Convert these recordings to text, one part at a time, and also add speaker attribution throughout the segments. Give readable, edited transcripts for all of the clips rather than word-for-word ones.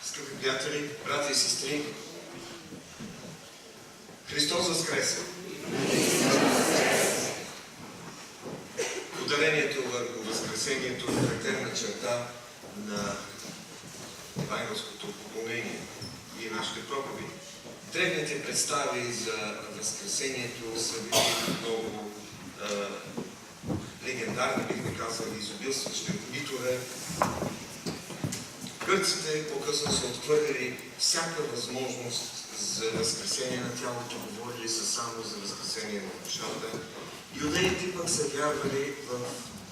Speaker 1: Скъпи приятели, брати и сестри, Христос възкресе! Ударението върху възкресението е характерна черта на евангелското поклонение и нашите проповеди. Древните представи за възкресението са били много легендарни, бихме казали, изобилстващи от митове. Гърците по-късно са отхвърлили всяка възможност за възкресение на тялото, говорили са само за възкресение на душата. Юдеите пък са вярвали в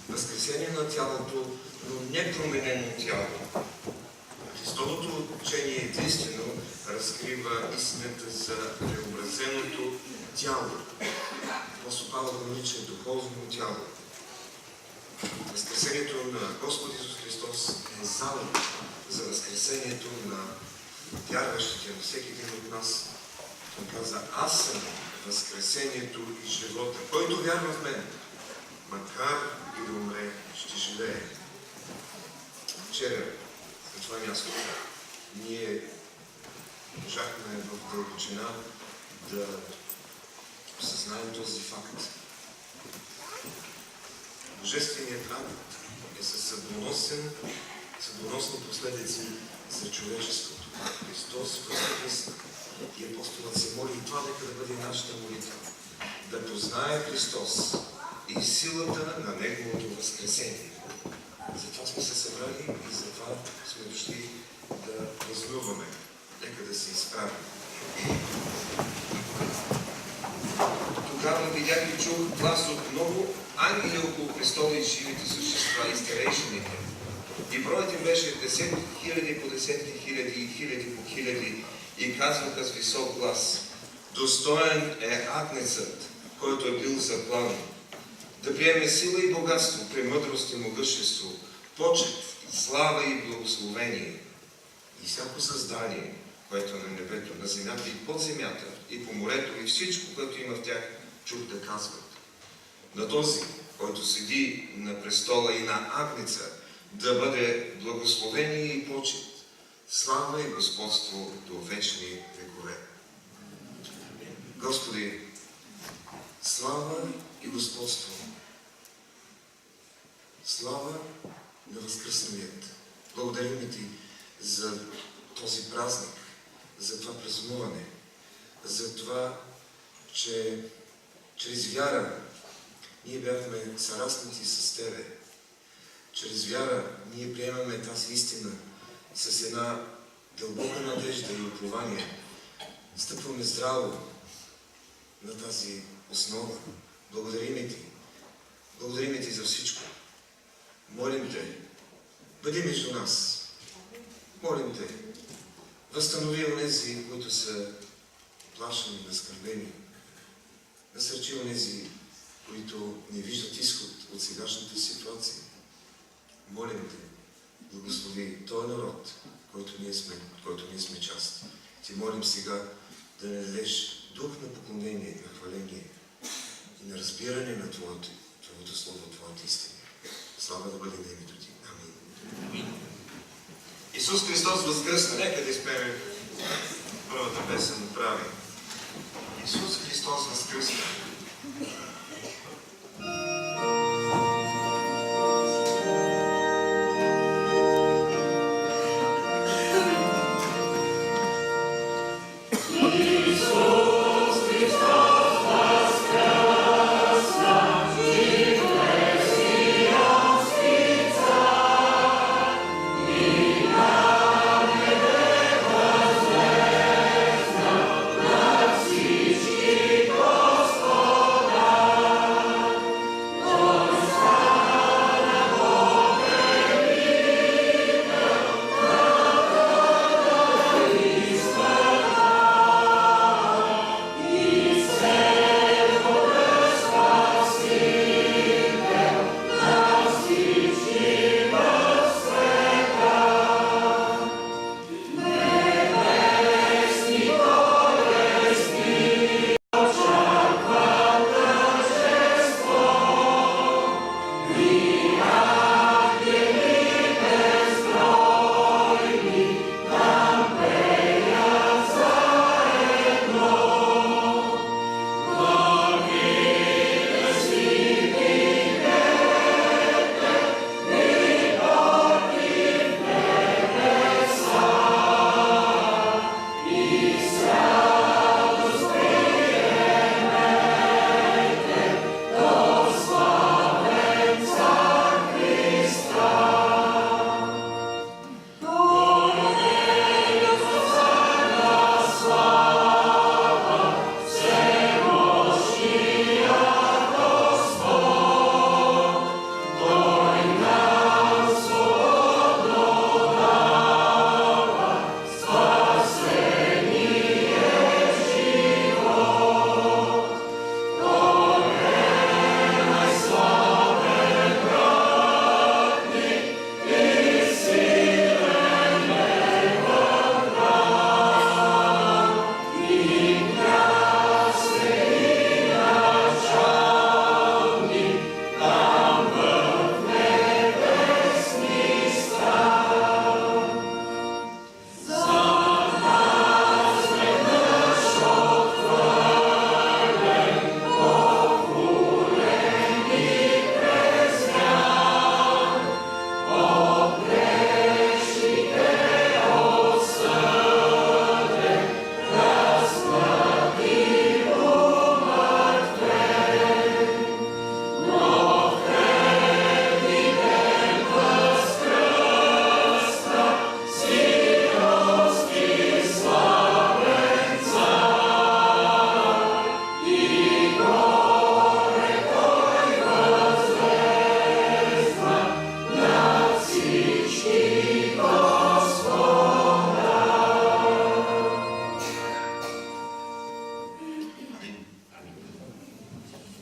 Speaker 1: възкресение на тялото, но непроменено тяло. Христовото учение единствено разкрива истината за преобразеното тяло. Апостол Павел го нарича духовно тяло. Възкресението на Господ Исус Христос е залог за възкресението на вярващите, на всеки един от нас. Той каза: аз съм възкресението и живота. Който вярва в мен, макар и да умре, ще живее. Вчера на това място ние можахме в дълбочина да осъзнаем този факт. Божественият празник е със съдбоносни последици за човечеството. Христос възкръсна и апостолът се моли, и това нека да бъде нашата молитва. Да познае Христос и силата на Неговото възкресение. Затова сме се събрали и затова сме дошли да празнуваме. Нека да се изправим. Тогава видях и чух глас от много ангели около престола и живите същества и старейшините. И броят им беше десетки хиляди по десетки хиляди и хиляди по хиляди, и казваха с висок глас: достоен е Агнецът, който е бил заклан, да приеме сила и богатство, премъдрост и могъщество, почет, слава и благословение. И всяко създание, което е на небето, на земята и под земята, и по морето, и всичко, което има в тях, чух да казват: на този, който седи на престола, и на Агнеца, да бъде благословение и почет, слава и господство до вечни векове. Господи, слава и господство, слава на възкръсналият. Благодарим Ти за този празник, за това празнуване, за това, че чрез вяра ние бяхме сърастници с Тебе. Чрез вяра ние приемаме тази истина с една дълбока надежда и упование. Стъпваме здраво на тази основа. Благодарим Ти. Благодарим Ти за всичко. Молим Те, бъди между нас. Молим Те, възстанови онези, които са плашени, наскърбени. Насърчи онези, които не виждат изход от сегашната ситуация. Молим Те, благослови този народ, който ние сме част. Ти молим сега да не дадеш дух на поклонение, на хваление и на разбиране на Твоето Слово, Твоята истина. Слава да бъде на името Ти. Амин. Исус Христос възкръсна. Нека да изпеем първата песен направи. Исус Христос възкръсна.
Speaker 2: Господи,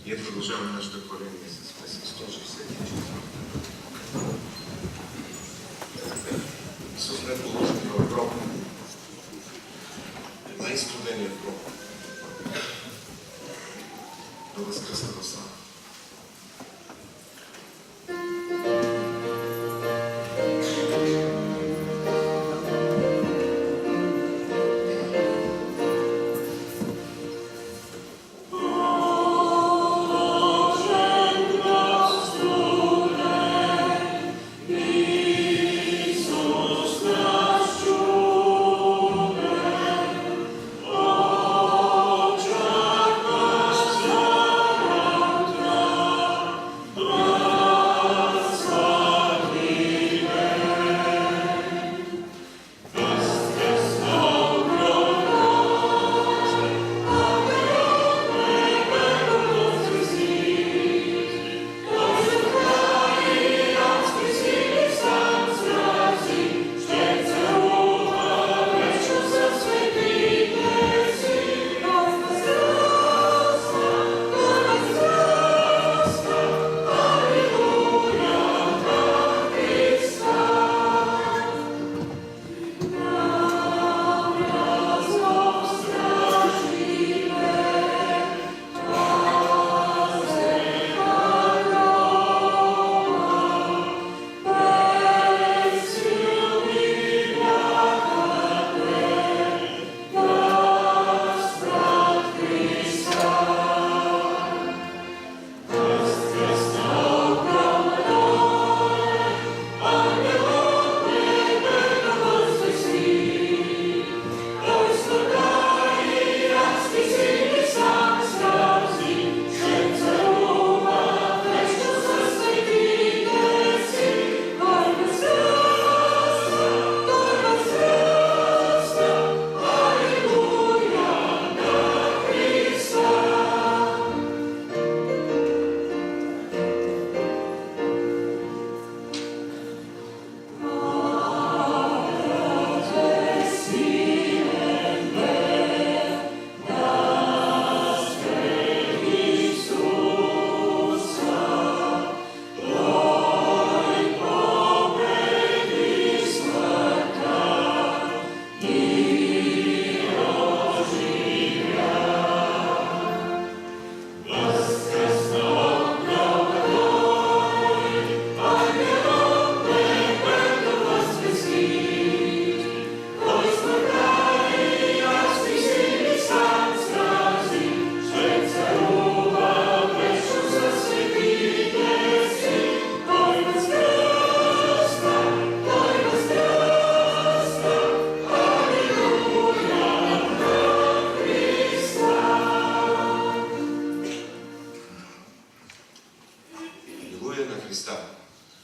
Speaker 1: Ние продължаваме нашето хваление с песен 164. Исус не е положен в гроб. Най-студения гроб. Да възкръсна в слава.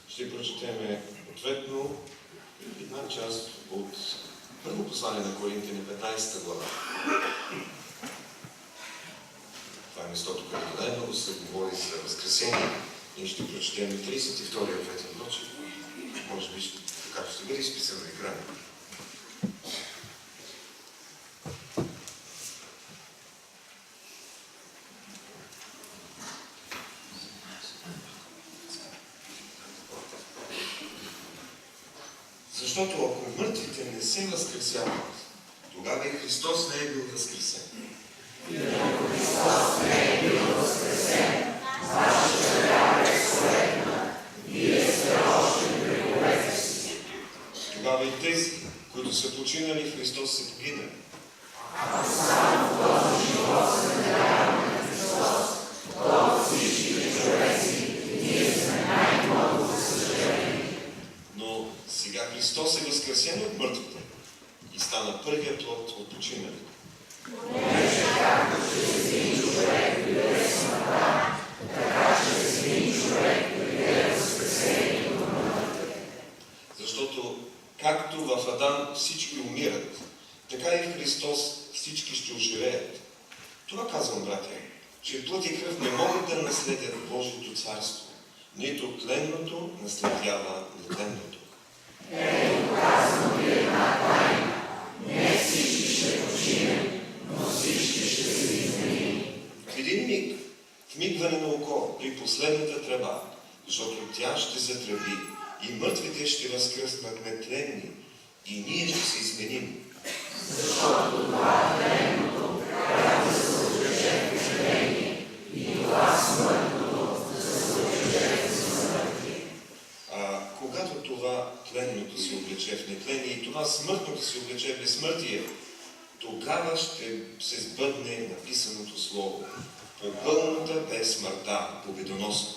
Speaker 1: Ще прочетем ответно една част от първо послание на Коринтяни, 15 глава. Това е местото, където най-много се говори за възкресение. Ние ще прочетем 32-я ответен ночи. Може би така ще бъде изписан на екрана. Защото ако мъртвите не се възкресяват, тогава и Христос не е бил възкресен. И ако Христос не е бил възкресен, вашата вяра е суетна, вие сте още в греховете си. Тогава и тези, които са починали, Христос са погинали. Ако само в този живот се надяваме на Христос, то всичките човеци, ние сме най-много за съжаление. Но сега Христос е възкресен от мъртвите и стана първият плод от починалите. Понеже както чрез един човек дойде смъртта, така чрез един човек дойде възкресението на мъртвите. Защото както в Адам всички умират, така и в Христос всички ще оживеят. Това казвам, братя, че плът и кръв не могат да наследят Божието царство, нито тленното наследява нетленното. Ето казвам ви една тайна. Не всички ще починем, но всички ще се изменим. В един миг, в мигване на око при последната тръба, защото тя ще затръби и мъртвите ще възкръснат нетленни и ние ще се изменим.
Speaker 2: Защото това тленното трябва да се облече в тление и това смъртното да се облече в смърти.
Speaker 1: Когато това тленното се облече в нетление и това смъртното се облече в безсмъртие, тогава ще се сбъдне написаното слово. Попълната бе смъртта победоносно.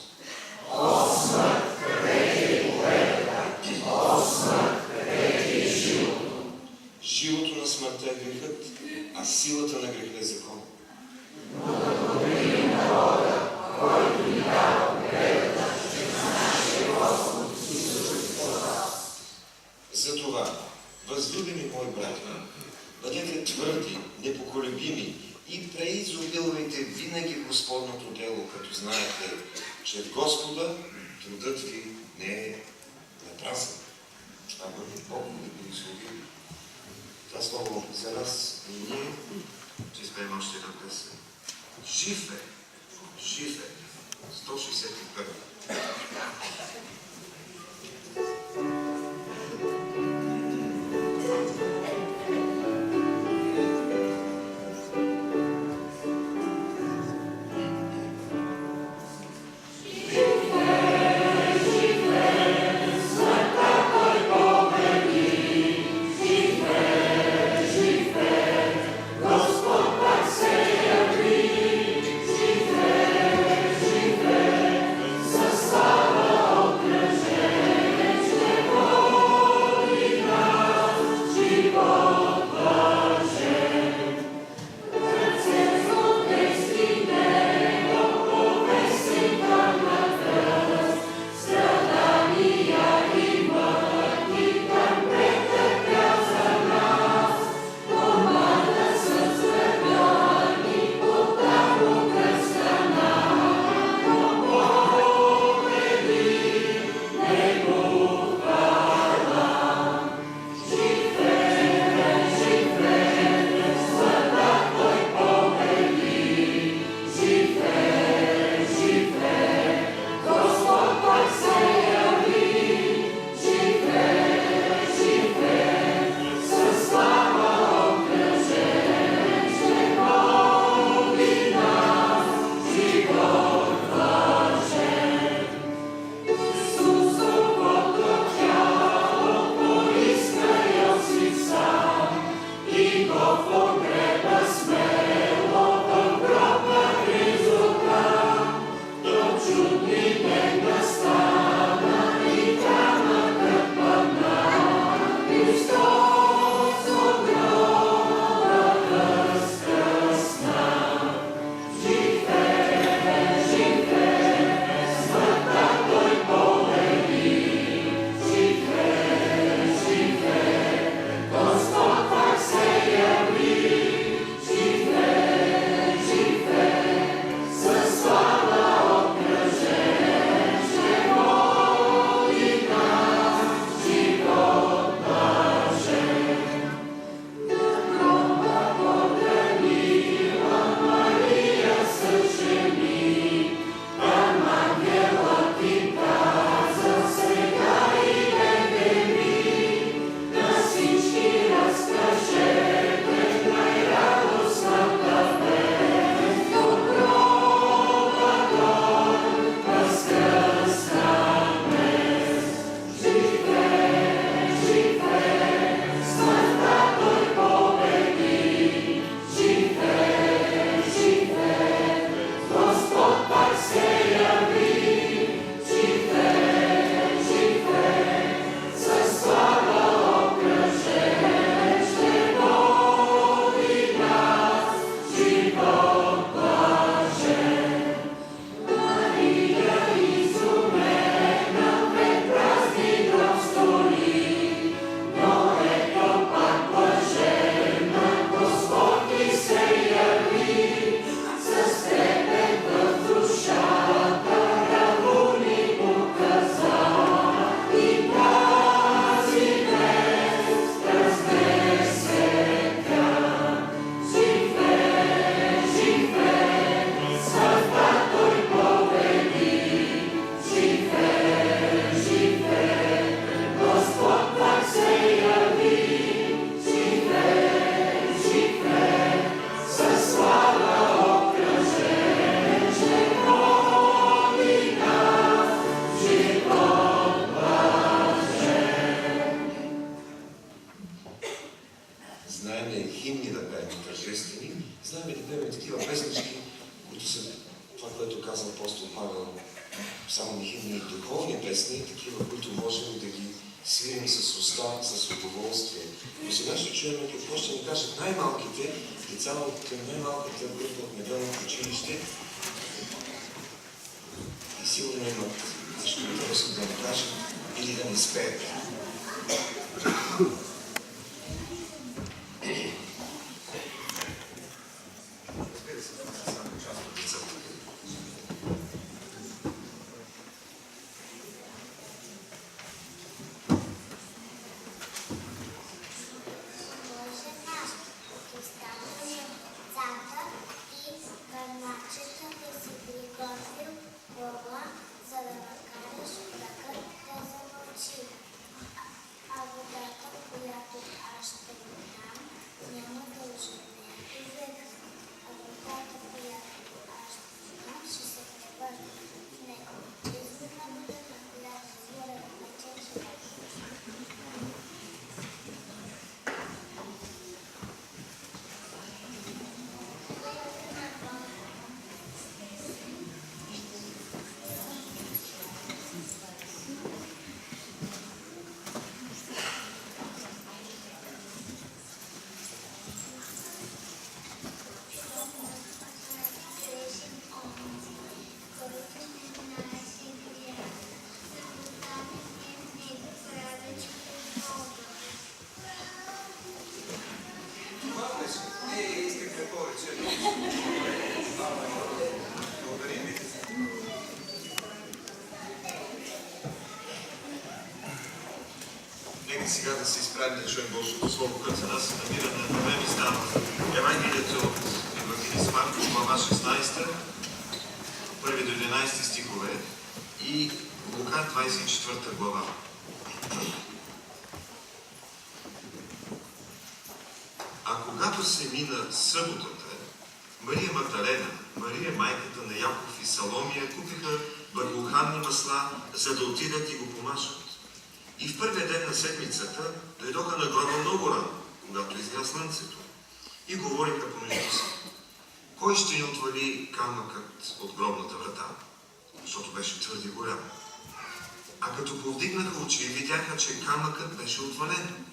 Speaker 2: О, смърт, къде е победата? О, смърт, къде е живото?
Speaker 1: Живото на смъртта е грехът, а силата на греха е закон.
Speaker 2: Но да благодарим народа, който ни дава победата чрез нашия Господ Исус Христос.
Speaker 1: Затова, възлюбени мои братя, бъдете твърди, непоколебими и преизобилвайте винаги Господното дело, като знаете, че в Господа трудът ви не е напразен. Бог ви благослови. Това слово за нас и ние, че изпеем още една песен. Жив е! Жив е! 161.
Speaker 2: Състава от
Speaker 1: което каза апостол Павел, само химни духовни песни, такива, които можем да ги свирим с уста, с удоволствие. Но сега ще чуем какво ще ни кажат най-малките деца от най-малката група от неделното училище и сигурно имат нещо интересно да ни кажат или да ни спеят. Нека сега да се изправим да чуем Божието Слово, което за нас се намира на две места в Евангелието от Евангелист Марко, глава 16, първи до 11 стихове и Лука 24 глава. А когато се мина съботата, Мария Магдалена, Мария майката на Яков и Саломия купиха благоуханни масла, за да отидат и го помажат. И в първия ден на седмицата дойдоха на гроба много рано, когато изгря слънцето, и говориха помежду си: кой ще ни отвали камъкът от гробната врата? Защото беше твърде голям. А като повдигнаха очи, видяха, че камъкът беше отвален.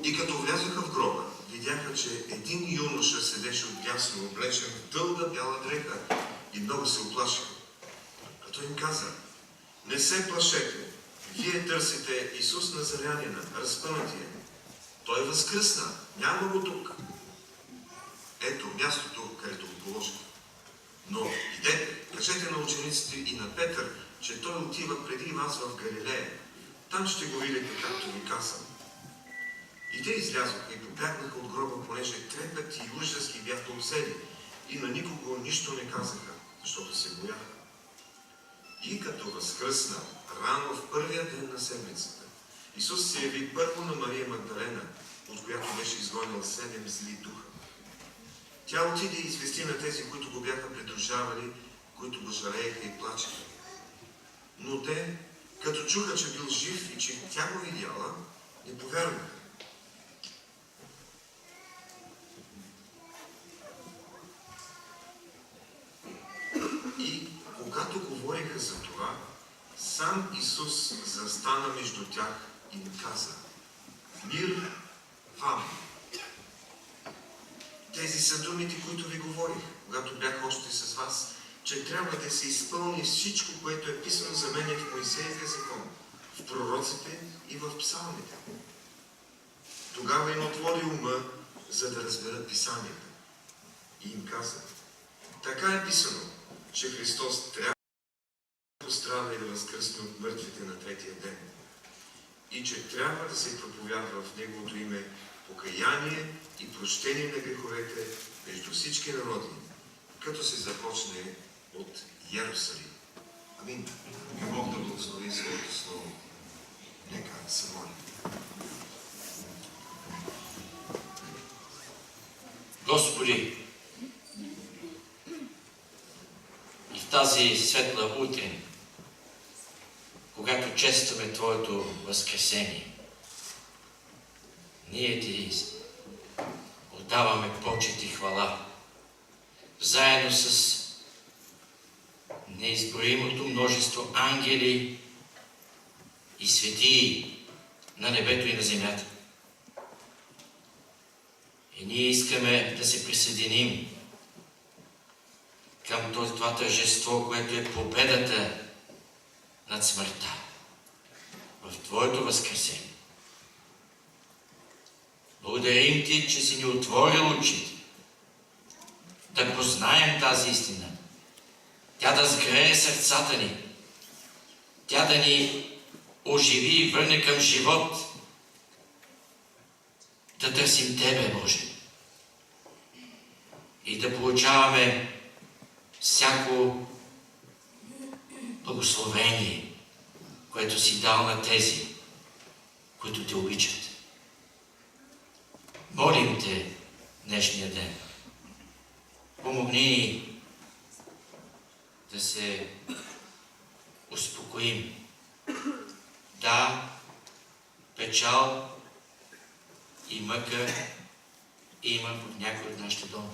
Speaker 1: И като влязоха в гроба, видяха, че един юноша седеше отдясно, облечен в дълга бяла дреха, и много се оплашиха. А той им каза: не се плашете, вие търсите Исус Назарянина, разпънатия. Той възкръсна, няма го тук. Ето мястото, където го положих. Но идете, кажете на учениците и на Петър, че той отива преди вас в Галилея. Там ще го видите, както ви казвам. И те излязоха и побягнаха от гроба, понеже трепет и ужас ги бяха обсели, и на никого нищо не казаха, защото се бояха. И като възкръсна рано в първия ден на седмицата, Исус се яви първо на Мария Магдалена, от която беше изгонил 7 зли духа. Тя отиде и извести на тези, които го бяха придружавали, които го жалееха и плачеха. Но те, като чуха, че бил жив и че тя го видяла, не повярваха. И когато говориха за това, сам Исус застана между тях и им каза: мир вам! Тези са думите, които ви говорих, когато бях още с вас, че трябва да се изпълни всичко, което е писано за мен в Моисеевия закон, в пророците и в псалмите. Тогава им отвори ума, за да разберат писанията. И им каза: така е писано, че Христос трябва да пострада и да възкръсне от мъртвите на третия ден. И че трябва да се проповядва в Неговото име покаяние и прощение на греховете между всички народи, като се започне от Йерусалим. Амин. И Бог да благослови своето слово. Нека се молим.
Speaker 3: Господи, и в тази светла утрин, когато честваме Твоето възкресение, ние Ти отдаваме почет и хвала, заедно с неизброимото множество ангели и светии на небето и на земята. И ние искаме да се присъединим към това тържество, което е победата над смъртта в Твоето възкресение. Благодарим Ти, че си ни отворил очите да познаем тази истина. Тя да сгрее сърцата ни. Тя да ни оживи и върне към живот. Да търсим Тебе, Боже. И да получаваме всяко благословение, което си дал на тези, които Те обичат. Молим Те днешния ден. Помогни ни да се успокоим. Да, печал и мъка има в някой от нашите дома.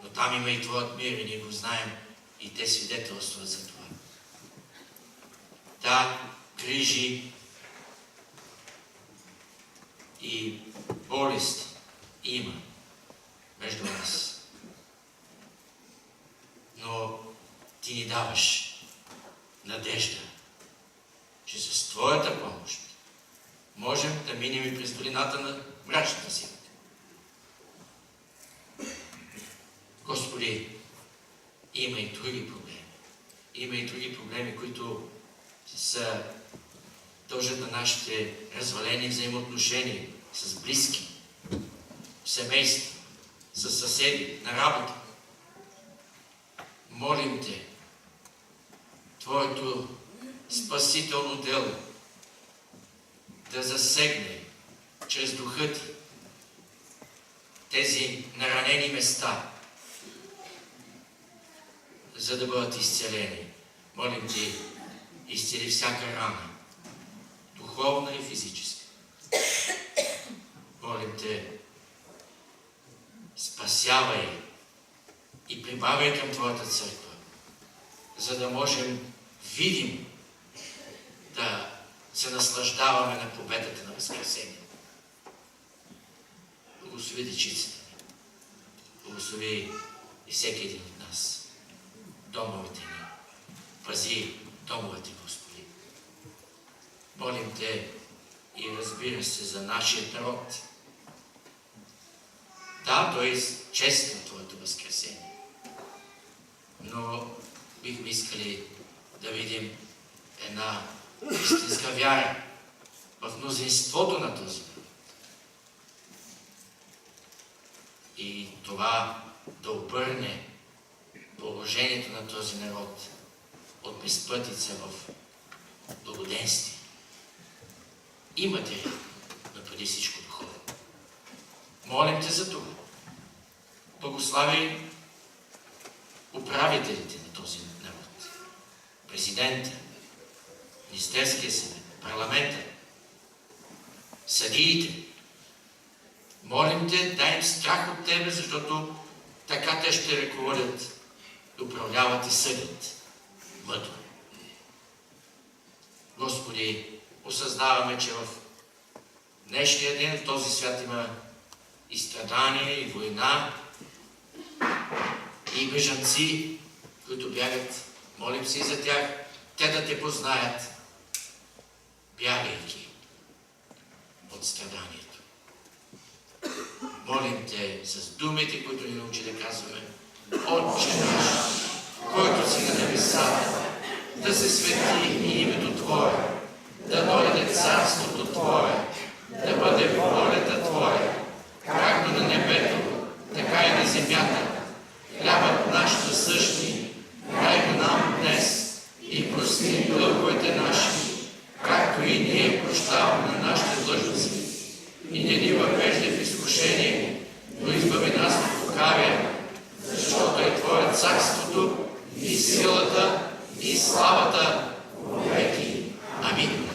Speaker 3: Но там има и Твоят мир и ние го знаем и те свидетелстват за това. Да, грижи и болест има между нас. Но Ти ни даваш надежда, че с Твоята помощ можем да минем и през долината на мрачната сила. Господи, има и други проблеми. Има и други проблеми, които са дължат на нашите развалени взаимоотношения с близки, в семейство, с съседи, на работа. Молим Те, Твоето спасително дело да засегне чрез Духа Ти тези наранени места, за да бъдат изцелени. Молим Ти, изцели всяка рана, духовна и физическа. Молим Те, спасявай и прибавяй към Твоята църква, за да можем видим да се наслаждаваме на победата на Възкресение. Благослови дечиците ни. Благослови и всеки един от нас. Домовете ни. Пази домовете, Господи. Молим Те и разбира се за нашия народ. Да, той чества Твоето Възкресение. Но бихме искали да видим една истинска вяра в мнозинството на този народ. И това да обърне положението на този народ от безпътица в благоденствие. Имате ли, но преди всичко духовно. Молим Те за това. Благослави управителите на този народ. Президента, Министерския съвет, парламента, съдиите. Молим Те, дай им страх от Тебе, защото така те ще ръководят, управляват и съдят мъдро. Господи, осъзнаваме, че в днешния ден в този свят има и страдания, и война, и бежанци, които бягат. Молим се и за тях, те да Те познаят, бягайки от страданието. Молим Те с думите, които ни научи да казваме: Отче наш, който си на небесата, да се свети името Твое, да дойде царството Твое, да бъде волята Твоя, както на небето, така и на земята. Хлябът наш насъщни, дай го нам днес и прости дълговете наши, както и ние прощаваме на нашите длъжници. И не ни въвеждай в изкушение, но избави нас от лукавия, защото е Твое царството и силата и славата веки. Амин.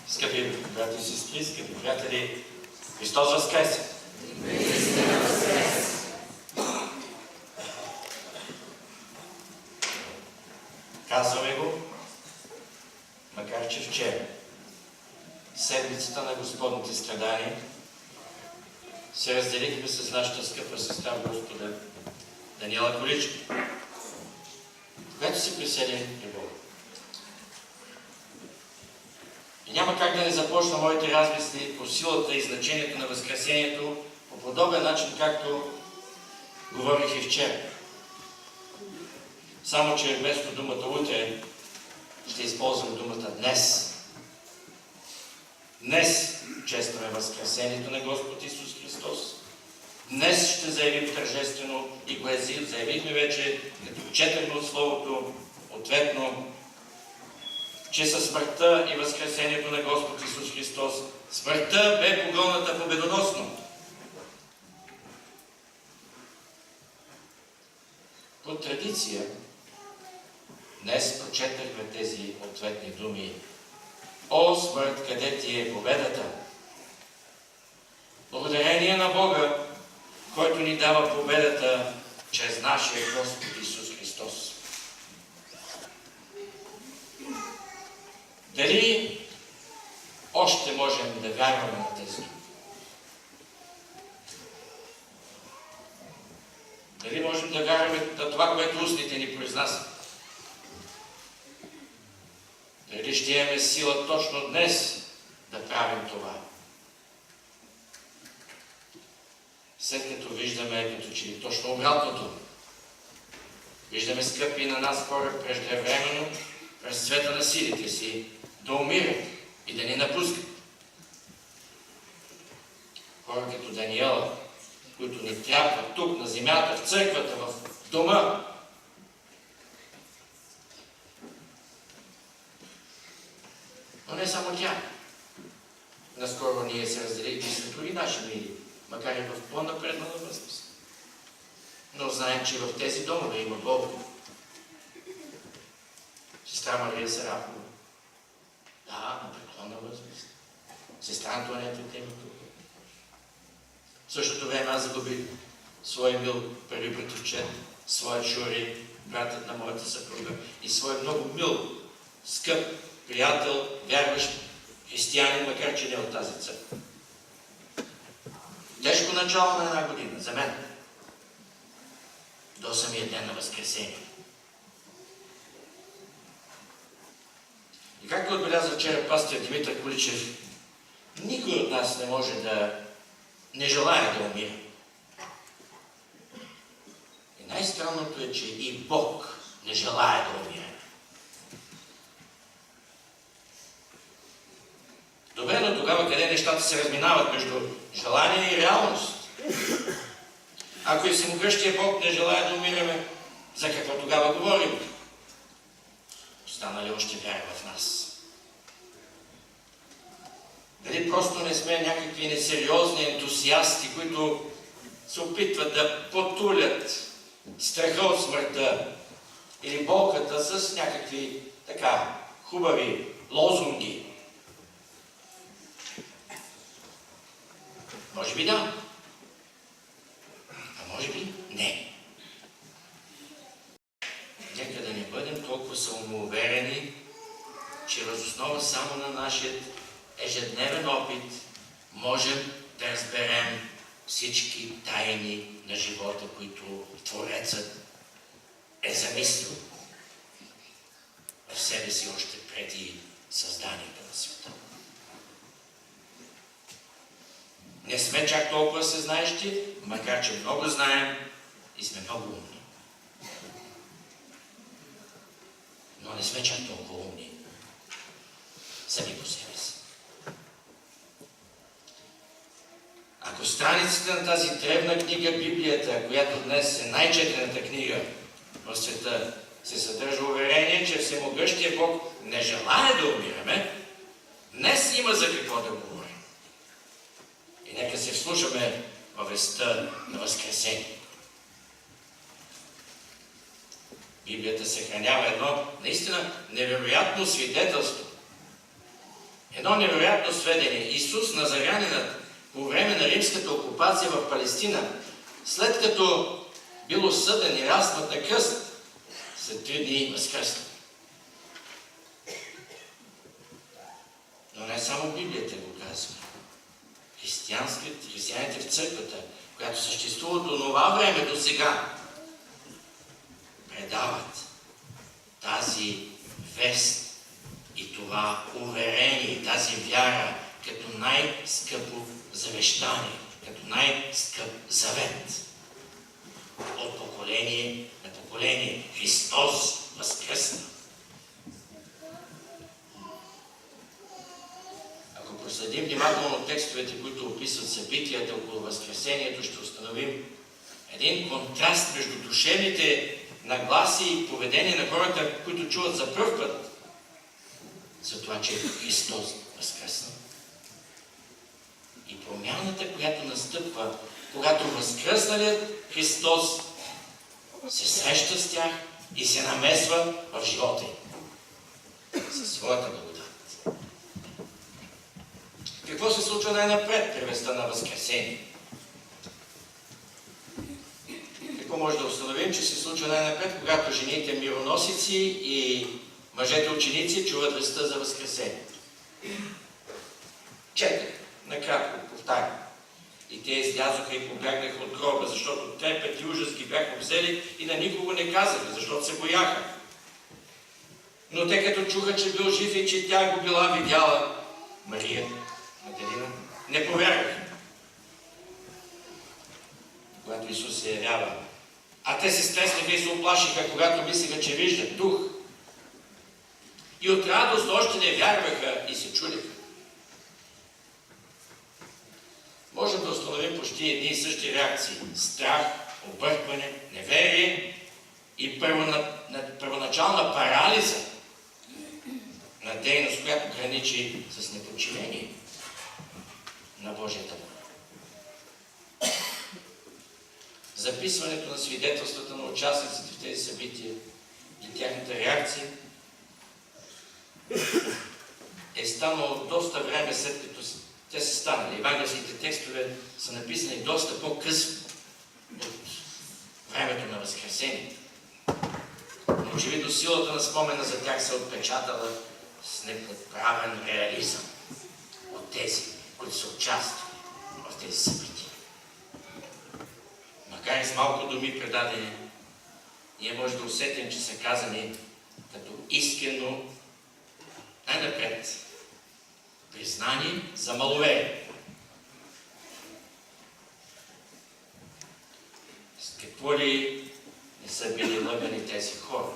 Speaker 2: Скъпи брати и сестри, скъпи приятели, Христос възкресе! Казваме го, макар че вчера, седмицата на Господните страдания, се разделихме с нашата скъпа сестра в Господа Даниела Количка, която се присели при Бога. И няма как да не започна моите размисли по силата и значението на Възкресението по подобен начин, както говорих и вчера. Само че вместо думата утре ще използвам думата днес. Днес честваме Възкресението на Господ Исус Христос. Днес ще заявим тържествено и го заявихме вече, като четахме от Словото, ответно, че със смъртта и Възкресението на Господ Исус Христос смъртта бе погълната победоносно. По традиция днес прочетахме тези ответни думи. О, смърт, къде ти е победата? Благодарение на Бога, който ни дава победата чрез нашия Господ Исус Христос. Дали още можем да вярваме на тези думи? Дали можем да вярваме на това, което устните ни произнасят? Дали ще имаме сила точно днес да правим това? След като виждаме като че ли точно обратното, виждаме скъпи на нас хора преждевременно, през цвета на силите си, да умират и да ни напускат. Хора като Даниела, които ни трябват тук, на земята, в църквата, в дома. Но не само тя. Наскоро ние се разделихме с други наши мили, макар и в по-напреднала възраст. Но знаем, че в тези домове има болни. Сестра Мария Сарафова. Да, на преклонна възраст. Сестра Антонета Темито. В същото време аз загубих своя мил първи братовчет, своя Шури, братът на моята съпруга и своя много мил, скъп приятел, вярващ християнин, макар че не от тази църква. Тежко начало на една година за мен. До самия ден на Възкресение. И както отбеляза вчера пастир Димитър Количев, никой от нас не може да не желая да умира. И най-странното е, че и Бог не желая да умира. Добре, но тогава къде нещата се разминават между желание и реалност? Ако и всемогъщия Бог не желая да умираме, за какво тогава говорим? Остана ли още вяра в нас? Дали просто не сме някакви несериозни ентусиасти, които се опитват да потулят страха от смъртта или болката с някакви така хубави лозунги? Може би да, а може би не. Нека да не бъдем толкова самоуверени, че въз основа само на нашия ежедневен опит можем да разберем всички тайни на живота, които Творецът е замислил в себе си още преди създанието на света. Не сме чак толкова съзнаещи, макар че много знаем и сме много умни. Но не сме чак толкова умни сами по себе си. Ако страниците на тази древна книга, Библията, която днес е най-четената книга в света, се съдържа уверение, че всемогъщия Бог не желае да умираме, днес има за какво да говорим. И нека се вслушаме във вестта на Възкресение. Библията съхранява едно наистина невероятно свидетелство. Едно невероятно сведение. Исус Назарянинът по време на римската окупация в Палестина, след като бил осъден и разпнат на кръст, след 3 дни възкръсна. Но не само Библията го казва. Християните в църквата, която съществува до това време до сега, предават тази вест и това уверение, тази вяра, като най-скъпо завещание, като най-скъп завет. От поколение на поколение Христос възкръсна. Ако проследим внимателно текстовете, които описват събитията около Възкресението, ще установим един контраст между душевните нагласи и поведение на хората, които чуват за пръв път за това, че Христос възкръсна. И промяната, която настъпва, когато възкръсналият Христос се среща с тях и се намесва в живота им със своята благодат. Какво се случва най-напред при веста на Възкресение? Какво може да установим, че се случва най-напред, когато жените мироносици и мъжете ученици чуват веста за Възкресението? 4. Накратко повтарям. И те излязоха и побягнаха от гроба, защото трепет и ужас ги бяха взели и на никого не казаха, защото се бояха. Но те като чуха, че бил жив и че тя го била видяла, Мария Магдалина, не повярваха. Когато Исус се явява. А те се стреснаха и се оплашиха, когато мислеха, че виждат дух. И от радост още не вярваха и се чудиха. Можем да установим почти едни и същи реакции. Страх, объркване, неверие и първоначална парализа на дейност, която граничи с неподчинение на Божията воля. Записването на свидетелствата на участниците в тези събития и тяхната реакция е станало доста време след като те са станали. Евангелските текстове са написани доста по-късно от времето на Възкресението. Но очевидно силата на спомена за тях се отпечатала с неподправен реализъм от тези, които са участвали в тези събития. Макар и с малко думи предадени, ние може да усетим, че са казани като искрено най-напред признание за маловерие. какво ли не са били лъгани тези хора?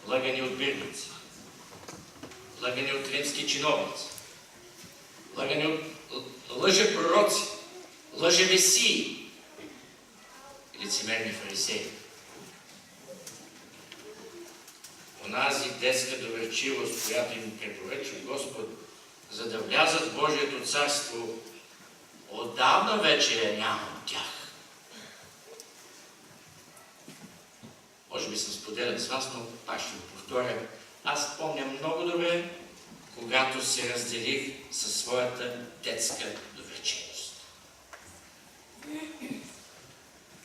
Speaker 2: Лъгани от бирници, лъгани от римски чиновници, лъгани от лъжепророци, лъжемесии, лицемерни фарисеи. Онази детска доверчивост, която им препоръчва Господ, за да влязат в Божието царство, отдавна вече я няма от тях. Може би съм споделен с вас, но пак ще го повторя. Аз помня много добре, когато се разделих със своята детска доверчивост.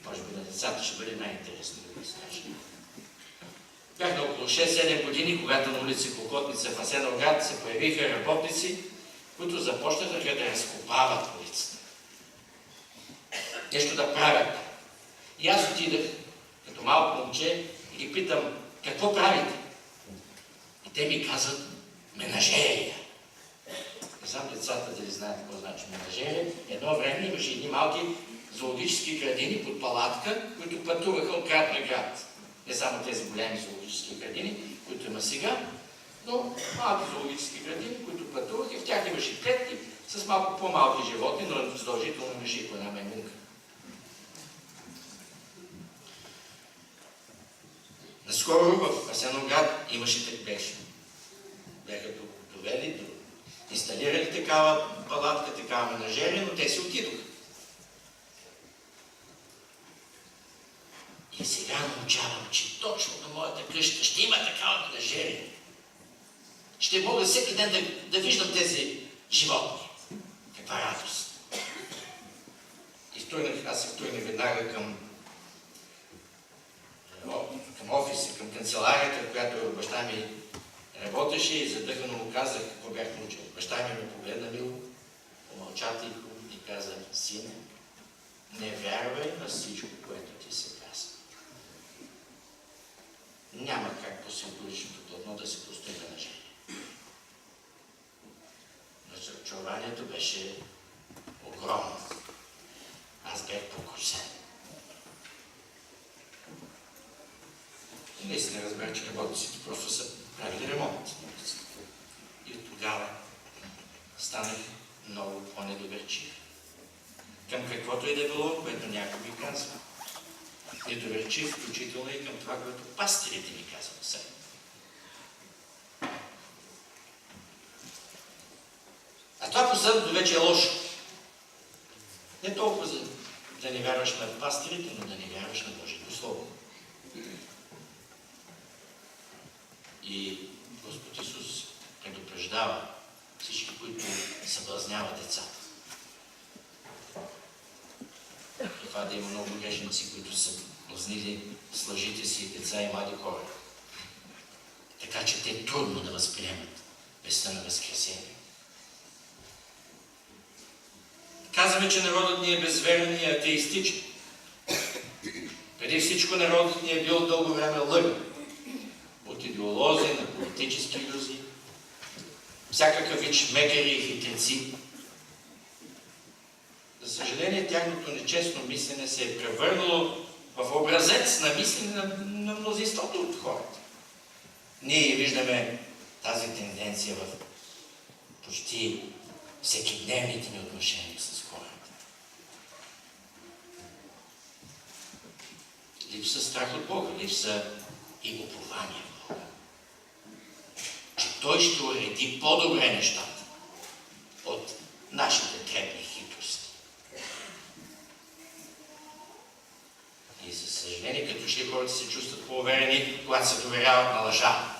Speaker 2: Може би на децата ще бъде най-интересно да го изкажа. Бях на около 6-7 години, когато на улица Кокотница в Асеновград се появиха работници, които започнаха да разкопават улицата. Нещо да правят. И аз отидах като малко момче и ги питам, какво правите? И те ми казват, менажерия. Не знам децата дали знаят какво значи менажерия. Едно време имаше едни малки зоологически градини под палатка, които пътуваха от град на град. Не само тези големи зоологически градини, които има сега, но малки зоологически градини, които пътуваха. В тях имаше клетки с малко по-малки животни, но задължително имаше и по една маймунка. Наскоро в Асеновград имаше беше. Бяха довели, инсталирали такава палатка, такава менажерия, но те си отидоха. И сега научавам, че точно на моята къща ще има такава менажерия. Ще мога всеки ден да виждам тези животни. Каква радост! Аз се втурнах веднага към офиса, към канцеларията, в която баща ми работеше и задъхано му казах какво бях научил. Баща ми ме погледна мило, помълча тихо и каза, сине, не вярвай на всичко, което ти се казва. Няма как по символичното платно да се постига на жени. Разочарованието беше огромно. Аз бях покорсен. И наистина разбрах, че работниците просто са правили ремонт. И от тогава станах много по-недоверчив. Към каквото и да е било, което някой ми казва. Недоверчив, включително и към това, което пастирите ми казват сега. А това последното вече е лошо. Не толкова за да не вярваш на пастирите, но да не вярваш на Божието Слово. И Господ Исус предупреждава всички, които съблазняват децата. Това да има много грешници, които са блазнили с лъжите си деца и млади хора. Така че те трудно да възприемат вестта на Възкресение. Казваме, че народът ни е безверен и атеистичен. Преди всичко народът ни е бил дълго време лъган. От идеолози, на политически илюзии, всякакъв вид шмекери и хитреци. За съжаление, тяхното нечестно мислене се е превърнало в образец на мислене на мнозинството от хората. Ние виждаме тази тенденция в почти всекидневните ни отношения с хората. Липса страх от Бога, липса и упование в Бога. Че Той ще уреди по-добре нещата от нашите дребни хитрости. И за съжаление, като че хората се чувстват по-уверени, когато се доверяват на лъжа.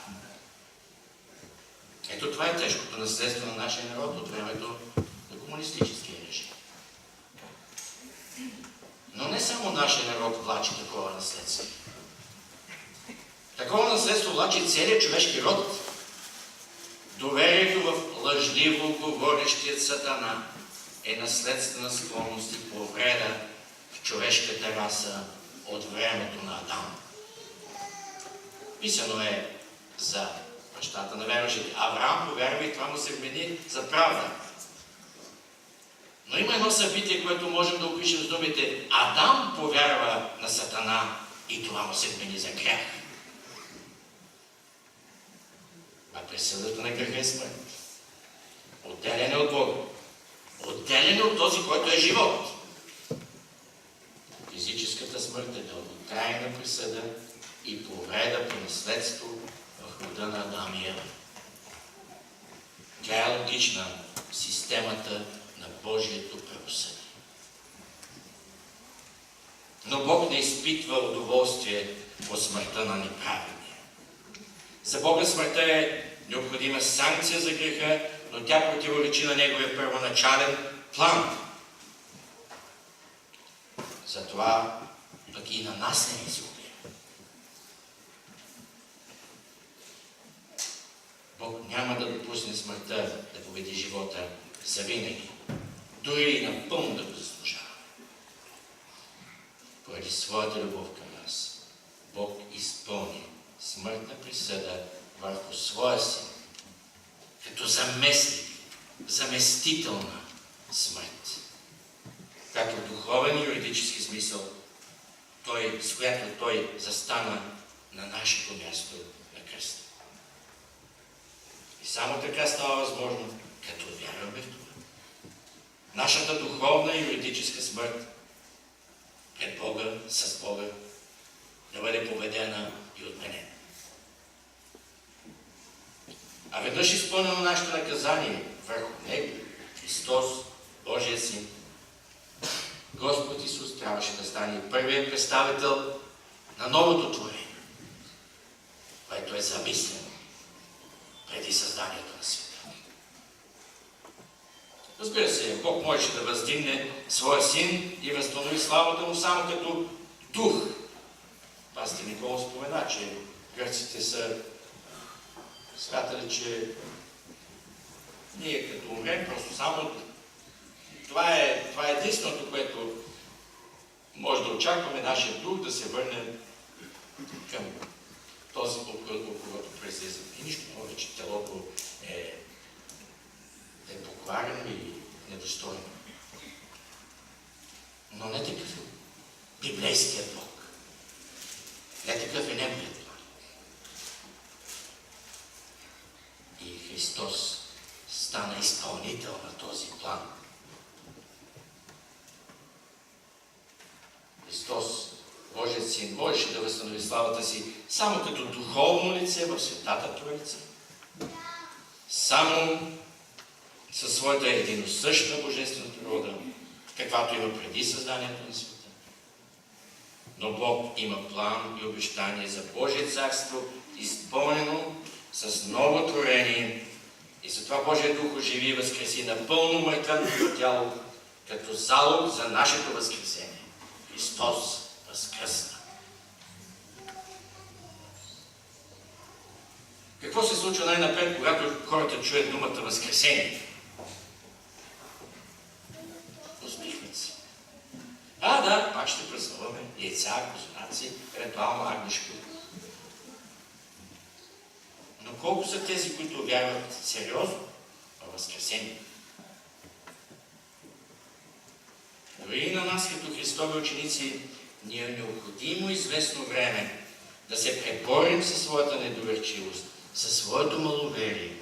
Speaker 2: Ето това е тежкото наследство на нашия народ от времето на комунистическия режим. Но не само нашия народ влачи такова наследство. Такова наследство влачи целият човешки род. Доверието в лъжливо говорещият сатана е наследствена склонност и повреда в човешката раса от времето на Адам. Писано е за бащата на вярващите. Авраам повярва и това му се вмени за правда. Но има едно събитие, което можем да опишем с думите: Адам повярва на Сатана и това му се вмени за грях. А присъдата на греха е смърт. Отделяне от Бога. Отделяне от този, който е живот. Физическата смърт е дълготрайна присъда и повреда по наследство в рода на Адам и Ева. Тя е логична в системата на Божието правосъдие. Но Бог не изпитва удоволствие от смъртта на неправедния. За Бога смъртта е необходима санкция за греха, но тя противоречи на Неговия първоначален план. Затова пък и на нас не ни се убива. Бог няма да допусне смъртта да победи живота завинаги, дори и напълно да го заслужава. Поради своята любов към нас, Бог изпълни смъртна присъда върху своя син, като заместник, заместителна смърт. Както в духовен и юридически смисъл, с която той застана на нашето място на кръста. И само така става възможно, като вярваме в това, нашата духовна и юридическа смърт пред Бога, с Бога, да бъде победена и отменена. А веднъж изпълнено нашето наказание върху Него, Христос, Божия Син, Господ Исус трябваше да стане първият представител на новото творение, което е замислено преди създанието на света. Разбира се, Бог можеше да въздигне своя син и възстанови славата му само като дух. Пастир Никола спомена, че гърците са смятали, че ние като умрем, просто само това е единственото, което може да очакваме нашия дух да се върне към този, от когото презлизаме. И нищо повече, телото е покварено и недостойно. Но не такъв е библейският Бог. Не такъв е неговият план. И Христос стана изпълнител на този план. Христос, Божият Син, можеше да възстанови славата си само като духовно лице в Светата Троица. Само със своята единосъщна божествена природа, каквато има преди създанието на света. Но Бог има план и обещание за Божие царство, изпълнено с ново творение, и затова Божия Дух оживи и възкреси напълно мъртвеното тяло, като залог за нашето възкресение. Христос възкръсна. Какво се случва най-напред, когато хората чуят думата възкресение? Усмихват се. Да, пак ще празнуваме яйца, козунаци, евентуално агнешко. Но колко са тези, които вярват сериозно във възкресение? Дори и на нас, като Христови ученици, ни е необходимо известно време да се преборим със своята недоверчивост, със своето маловерие.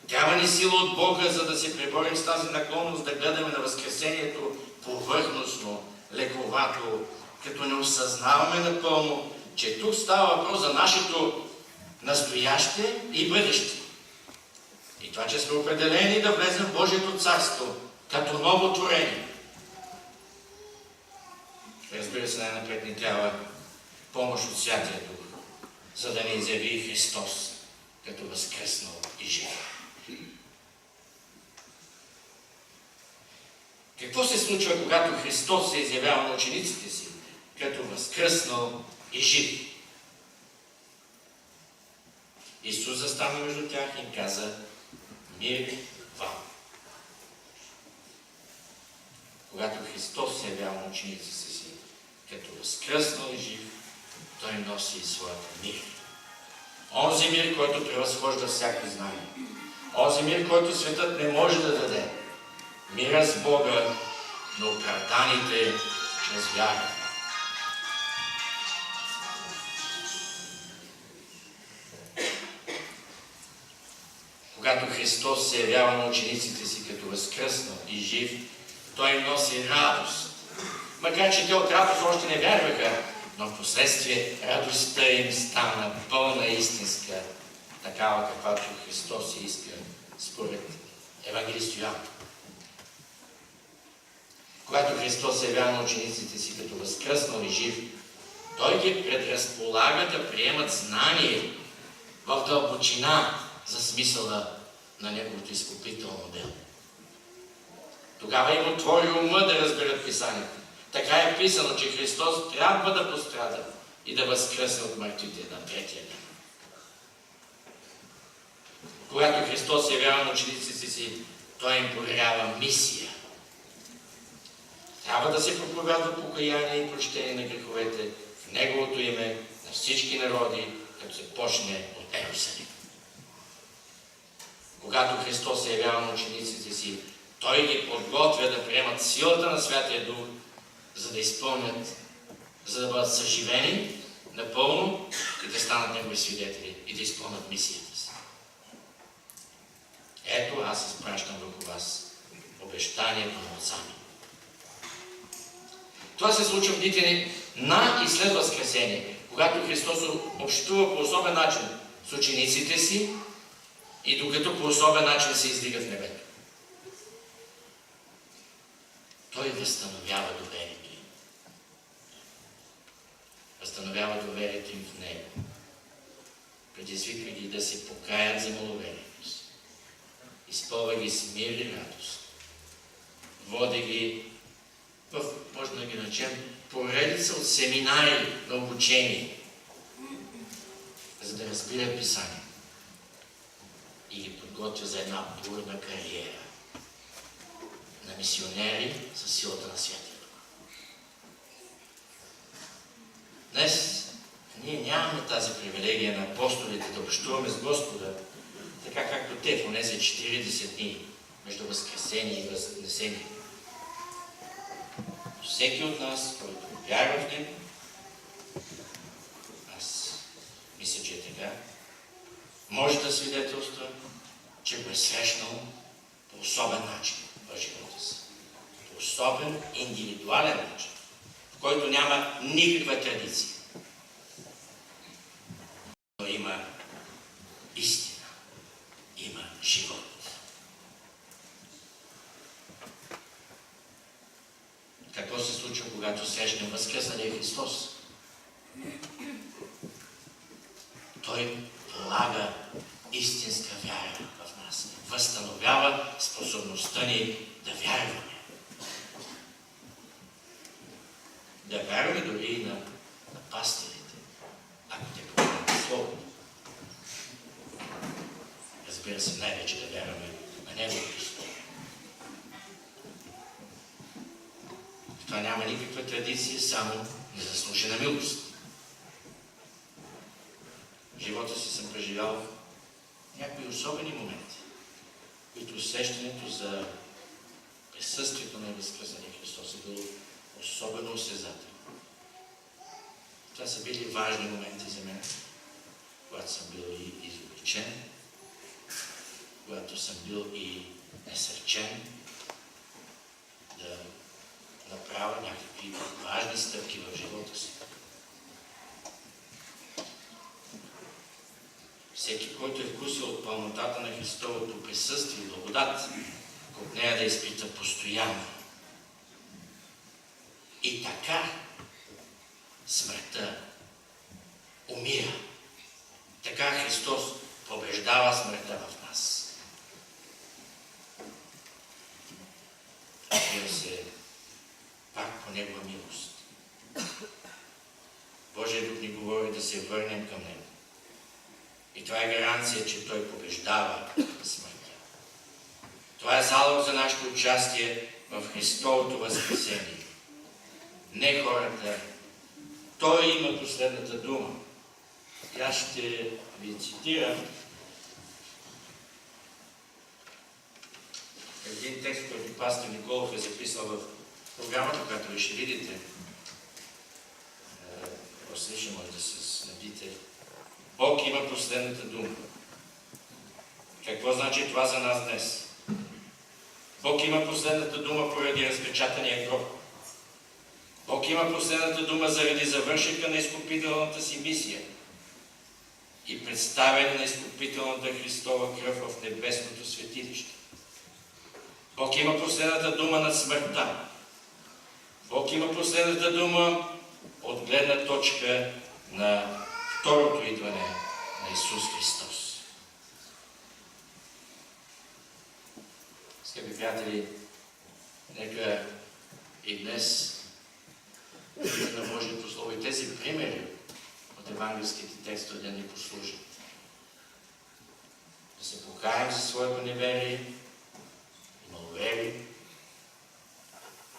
Speaker 2: Трябва ни сила от Бога, за да се преборим с тази наклонност да гледаме на възкресението повърхностно, лековато, като не осъзнаваме напълно, че тук става въпрос за нашето настояще и бъдеще. И това, че сме определени да влезем в Божието царство, като ново творение. Разбира се, най-напред ни трябва помощ от Святия Дух, за да ни изяви Христос като възкръснал и жив. Какво се случва, когато Христос се изявява на учениците си като възкръснал и жив? Исус застана между тях и им каза: мир вам. Когато Христос се явява на учениците си като възкръснал и жив, той носи своята мир. Онзи мир, който превъзхожда всяко знание. Онзи мир, който светът не може да даде. Мира с Бога на оправданите чрез вяра. Когато Христос се явява на учениците си като възкръснал и жив, Той им носи радост. Макар че те от радост още не вярваха, но в последствие радостта им стана пълна истинска, такава каквато Христос иска според евангелист Йоан. Когато Христос се явява на учениците си като възкръснал и жив, Той ги предразполага да приемат знание в дълбочина за смисъла на Неговото изкупително дело. Тогава им отвори ума да разберат Писанието. Така е писано, че Христос трябва да пострада и да възкръсне от мъртвите на третия ден. Когато Христос се явява на учениците си, Той им поверява мисия. Трябва да се проповядва покаяние и прощение на греховете в Неговото име на всички народи, като се почне от Ерусалим. Когато Христос се явява на учениците си, Той ги подготвя да приемат силата на Святия Дух, за да изпълнят, за да бъдат съживени напълно и да станат Негови свидетели и да изпълнят мисията си. Ето, аз изпращам върху вас обещанието на Отца ми. Това се случва в дните на и след Възкресение, когато Христос общува по особен начин с учениците си и докато по особен начин се издига в небето. Той възстановява доверието им. Възстановява доверието им в Него. Предизвиква ги да се покаят за маловерието си. Изпълва ги с мир и радост. Води ги в, може да ги начем, поредица от семинари на обучение, за да разбират Писание и ги подготвя за една бурна кариера на мисионери със силата на Святия Дух. Днес ние нямаме тази привилегия на апостолите да общуваме с Господа, така както те в онези 40 дни между Възкресение и Възнесение. Всеки от нас, който вярва в Него, аз мисля, че е така, може да свидетелства, че го е срещнал по особен начин в живота си. По особен, индивидуален начин, в който няма никаква традиция. Но има истина, има живот. Какво се случва, когато срещнем възкръсналия Христос? Той влага истинска вяра в нас. Възстановява способността ни да вярваме. Да вярваме дори и на пастирите, ако те проповядват Словото. Разбира се, най-вече да вярваме на Неговото Слово. Това няма никаква традиция, само незаслужена милост. В живота си съм преживял някои особени моменти, които усещането за присъствието на възкръсналия Христос е било особено осезателно. Това са били важни моменти за мен, когато съм бил и изобличен, когато съм бил и насърчен да направя някакви важни стъпки в живота си. Всеки, който е вкусил от пълнотата на Христовото присъствие и благодат, от нея да изпита постоянно. И така смъртта умира. Така Христос побеждава смъртта в нас. Разбира се, пак по Негова милост. Божия Дух ни говори да се върнем към Него. И това е гаранция, че Той побеждава смъртта. Това е залог за нашето участие в Христовото възкресение. Не хората. Той има последната дума. И аз ще ви цитирам един текст, който пастор Николов е записал в програмата, която ви ще видите. После ще може да се снабдите. Бог има последната дума. Какво значи това за нас днес? Бог има последната дума поради разпечатания гроб. Бог има последната дума заради завършека на изкупителната си мисия и представяне на изкупителната Христова кръв в небесното светилище. Бог има последната дума над смъртта. Бог има последната дума от гледна точка на второто идване на Исус Христос. Скъпи приятели, нека и днес на Божието Слово и тези примери от евангелските текстове да ни послужат. Да се покаем за своето неверие и маловерие,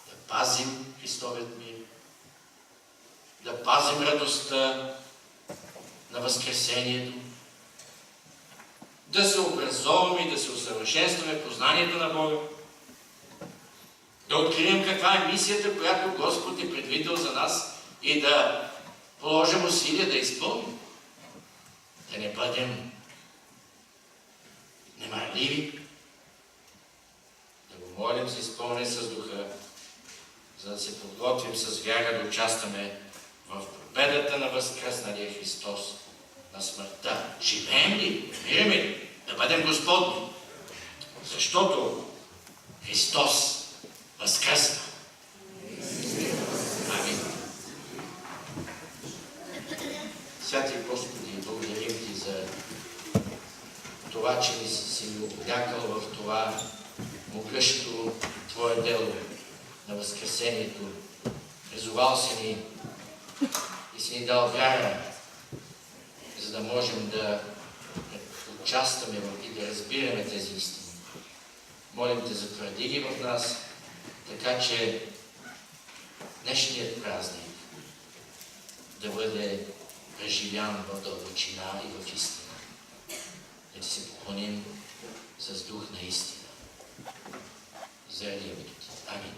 Speaker 2: да пазим Христовият мир, да пазим радостта на Възкресението, да се образоваме и да се усъвършенстваме в познанието на Бога, да открием каква е мисията, която Господ е предвидил за нас и да положим усилия да изпълним. Да не бъдем немарливи, да го молим за изпълнение с Духа, за да се подготвим с вяра да участваме в победата на възкръсналия Христос на смъртта. Живеем ли? Умираме ли? Да бъдем Господни. Защото Христос възкръсна. Амин. Святи Господи, благодарим Ти за това, че си ни облякал в това могъщо Твое дело на Възкресението. Призовал си ни и си ни дал вяра, за да можем да участваме и да разбираме тези истини. Молим Те, затвърди ги в нас, така че днешният празник да бъде преживян в дълбочина и в истина. Да Ти се поклоним с дух на истина. Заради името Ти. Амин.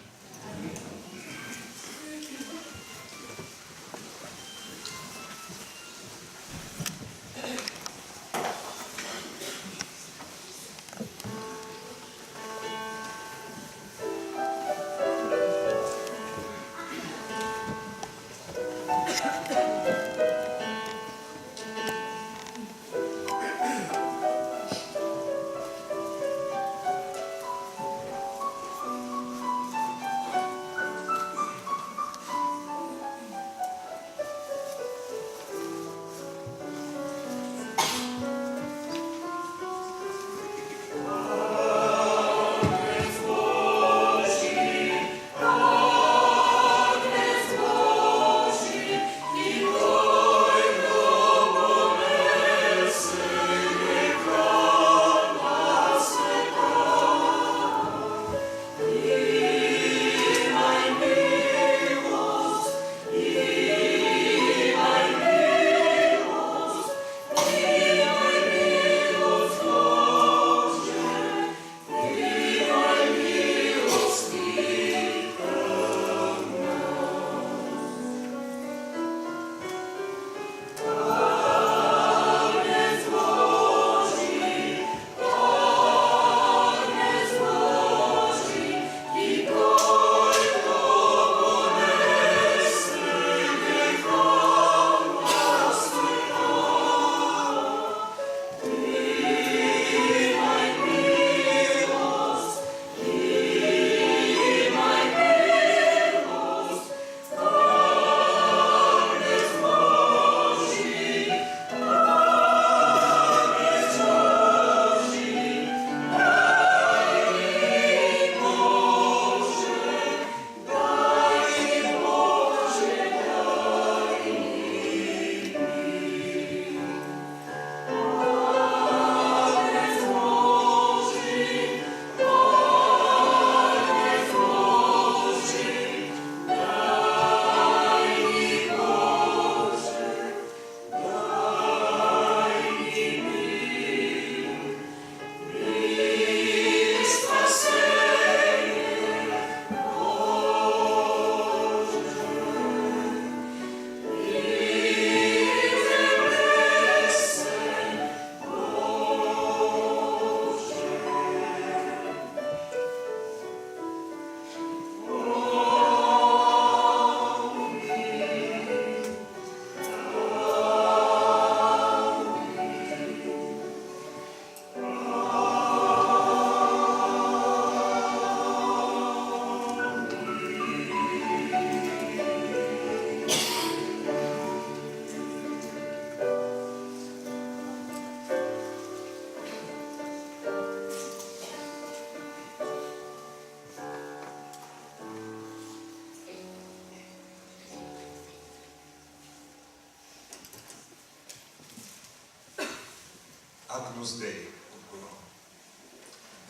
Speaker 4: Agnus Dei от Гонон.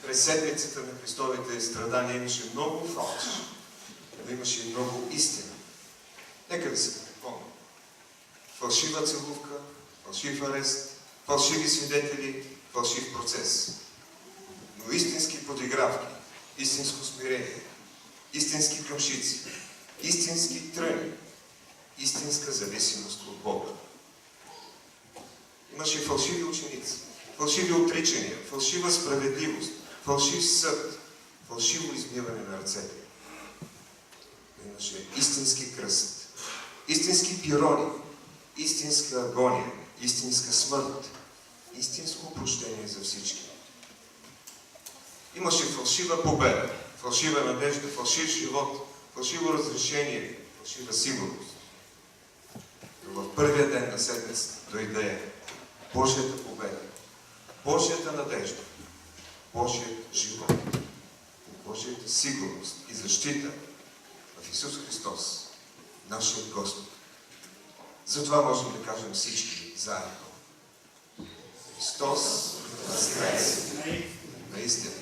Speaker 4: През седмицата на Христовите страдания имаше много фалш, но имаше и много истина. Нека да се припомня. Фалшива целувка, фалшив арест, фалшиви свидетели, фалшив процес. Но истински подигравки, истинско смирение, истински къмшици, истински тръни, истинска зависимост от Бога. Имаше фалшиви ученици, фалшиви отричания, фалшива справедливост, фалшив съд, фалшиво измиване на ръцете. Имаше истински кръст, истински пирони, истинска агония, истинска смърт, истинско прощение за всички. Имаше фалшива победа, фалшива надежда, фалшив живот, фалшиво разрешение, фалшива сигурност. Но в първия ден на седмицата дойде Божията победа, Божията надежда, Божият живот, Божията сигурност и защита в Исус Христос, нашия Господ. Затова можем да кажем всички заедно. Христос възкресе! Наистина.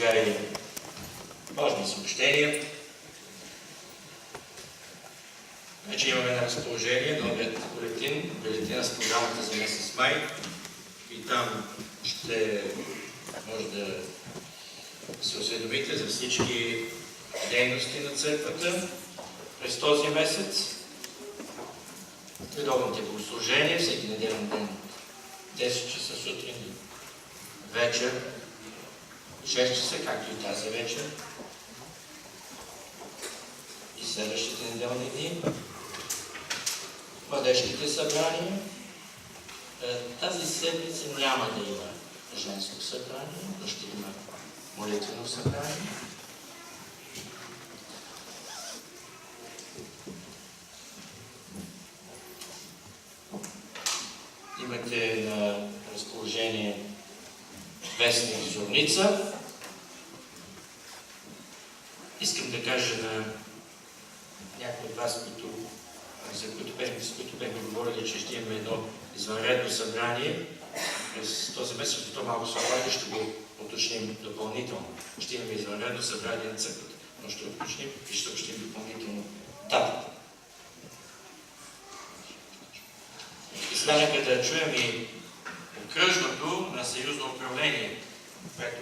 Speaker 2: сега и важни съобщения. Вече имаме на разположение новият бюлетин с програмата за месец май и там ще може да се осведомите за всички дейности на църквата през този месец. Редовните богослужения всеки неделен ден 10 часа сутрин, вечер 6 часа, както и тази вечер и следващите неделни дни. Младежките събрания. Тази седмица няма да има женско събрание, но ще има молитвено събрание. Имате на разположение вестник Зорница. Искам да кажа на някои от вас, с които бяхме говорили, че ще имаме едно извънредно събрание през този месец, то малко събрание ще го уточним допълнително. Ще имаме извънредно събрание на църквата, но ще уточним и ще съобщим допълнително датата. И сега нека да чуем и окръжното на съюзно управление, което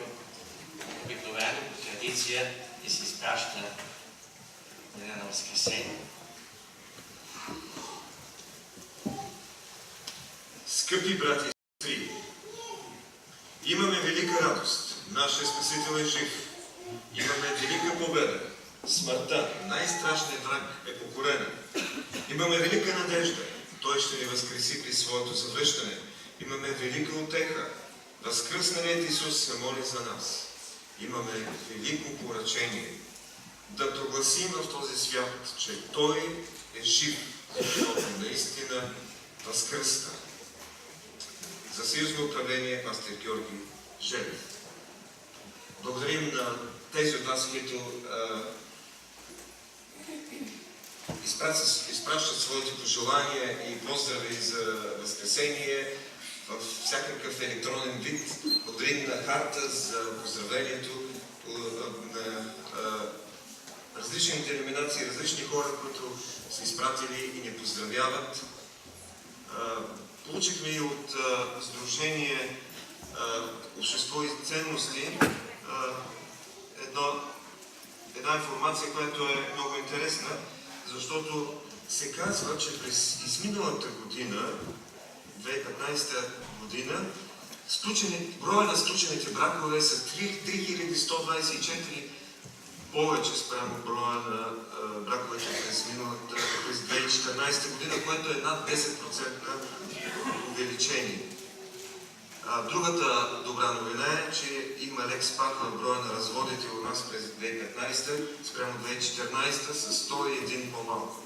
Speaker 2: обикновено по традиция и се изпраща деня на Възкресение.
Speaker 1: Скъпи брати и сестри, имаме велика радост. Нашия Спасител е жив. Имаме велика победа. Смъртта, най-страшният враг, е покорена. Имаме велика надежда. Той ще ни възкреси при своето завръщане. Имаме велика утеха. Възкръсналият Исус се моли за нас. Имаме велико поръчение да прогласим в този свят, че Той е жив, защото наистина възкръсна. За съюзно управление пастор Георги Желев. Благодарим на тези от вас, които изпращат своите пожелания и поздрави за Възкресение в всякакъв електронен вид. Благодарим на Харта за поздравлението на различни деноминации, различни хора, които са изпратили и ни поздравяват. Получихме и от Сдружение Общество и ценности една информация, която е много интересна, защото се казва, че през изминалата година, 2015 година, броя на сключените бракове са 3124 повече спрямо броя на браковете през 2014 година, което е над 10% увеличение. Другата добра новина е, че има лек спад в броя на разводите у нас през 2015 спрямо 2014 с 101 по-малко.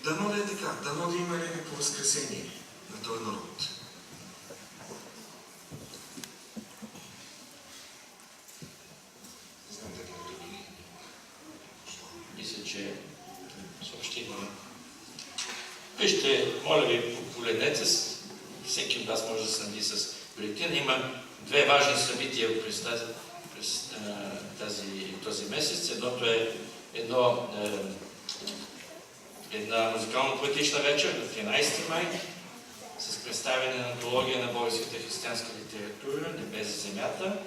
Speaker 1: Дано да е така, дано да има някакво възкресение на този народ.
Speaker 2: Мисля, че съобщихме. Вижте, моля ви, погледнете, всеки от вас може да снабди с бюлетин. Има две важни събития през този месец. Едното е една музикално-поетична вечер на 13 май с представяне на антология на българската християнска литература „Небе за земята“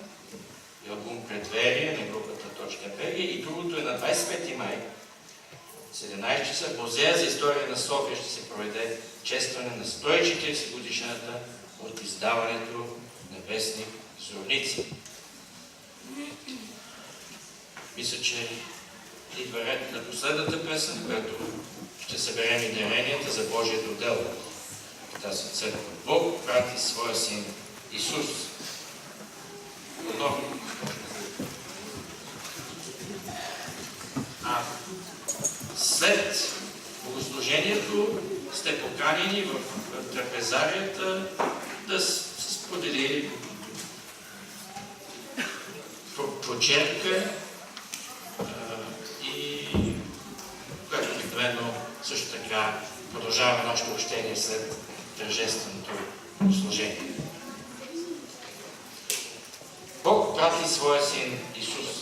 Speaker 2: и албум „Предверие“ на групата .bg. И другото е на 25 май, 17 часа, в Музея за история на София ще се проведе честване на 140 годишната от издаването на вестник Зорница. Мисля, че идва ред на последната песен, която ще съберем и даренията за Божието дело в тази църква. Бог прати своя син Исус. Отново. След богослужението сте поканени в трапезарията да сподели почерка и което обикновено също така продължаваме нашето общение след тържественото богослужение. Бог
Speaker 3: изпрати своя син Исус.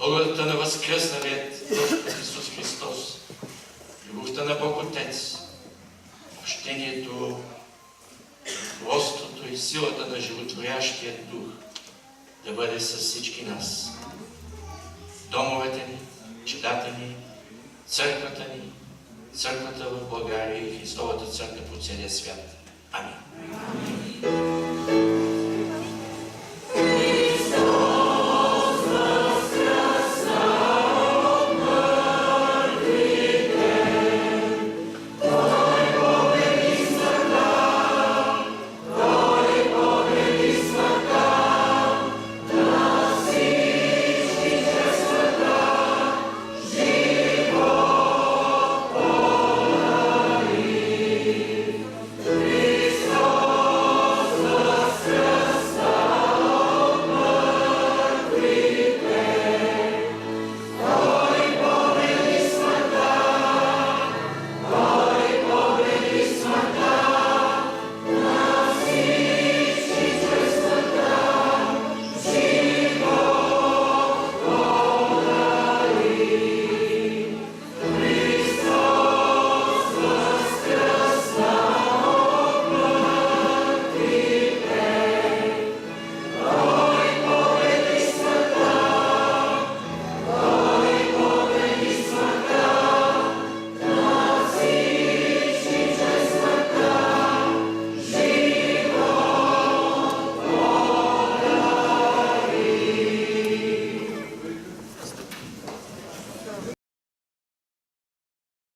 Speaker 3: Благодата на възкръсналият Господ Исус Христос, любовта на Бог Отец, общението, ръководството и силата на животворящия Дух да бъде с всички нас. Домовете ни, чедата ни, църквата ни, църквата в България и Христовата църква по целия свят. Амин.